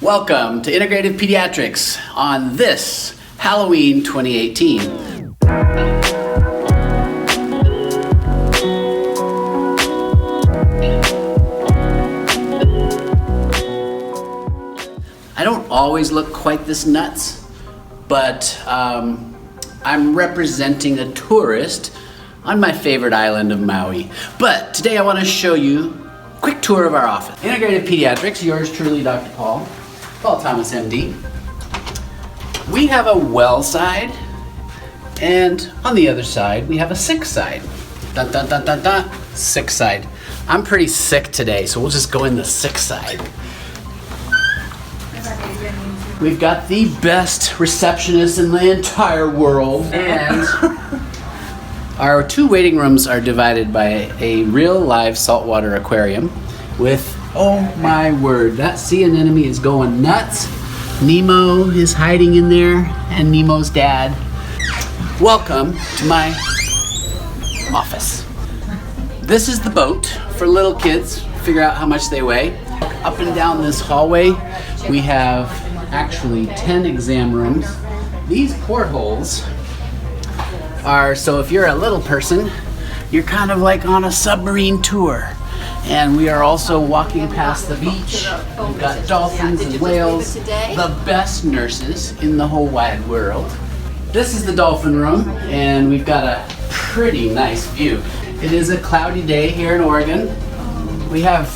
Welcome to Integrative Pediatrics on this Halloween 2018. I don't always look quite this nuts, but I'm representing a tourist on my favorite island of Maui. But today I want to show you a quick tour of our office. Integrative Pediatrics, yours truly, Dr. Paul Thomas, MD. We have a well side, and on the other side, we have a sick side. Dun, dun, dun, dun, dun. Sick side. I'm pretty sick today, so we'll just go in the sick side. We've got the best receptionist in the entire world, and our two waiting rooms are divided by a real live saltwater aquarium with, oh my word, that sea anemone is going nuts. Nemo is hiding in there, and Nemo's dad. Welcome to my office. This is the boat for little kids, figure out how much they weigh. Up and down this hallway, we have actually 10 exam rooms. These portholes are, so if you're a little person, you're kind of like on a submarine tour. And we are also walking past the beach. We've got dolphins and whales, the best nurses in the whole wide world. This is the dolphin room, and we've got a pretty nice view. It is a cloudy day here in Oregon. We have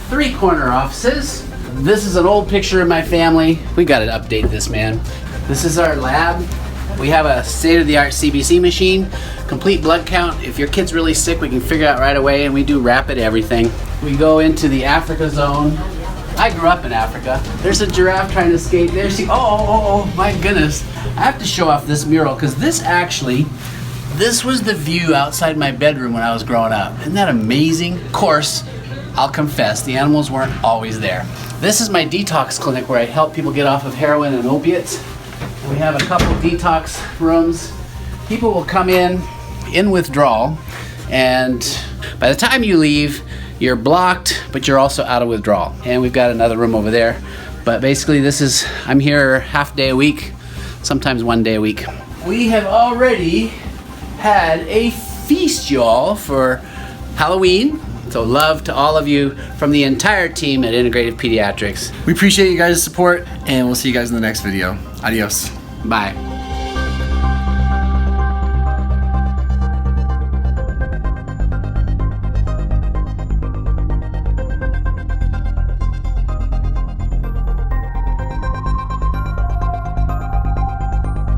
3 corner offices. This is an old picture of my family. We gotta update this, man. This is our lab. We have a state-of-the-art CBC machine, complete blood count. If your kid's really sick, we can figure out right away, and we do rapid everything. We go into the Africa zone. I grew up in Africa. There's a giraffe trying to escape. There's the, oh, my goodness. I have to show off this mural, because this was the view outside my bedroom when I was growing up. Isn't that amazing? Of course, I'll confess, the animals weren't always there. This is my detox clinic where I help people get off of heroin and opiates. We have a couple detox rooms. People will come in withdrawal, and by the time you leave, you're blocked, but you're also out of withdrawal. And we've got another room over there. But basically I'm here half day a week, sometimes 1 day a week. We have already had a feast, y'all, for Halloween. So love to all of you from the entire team at Integrative Pediatrics. We appreciate you guys' support, and we'll see you guys in the next video. Adios. Bye.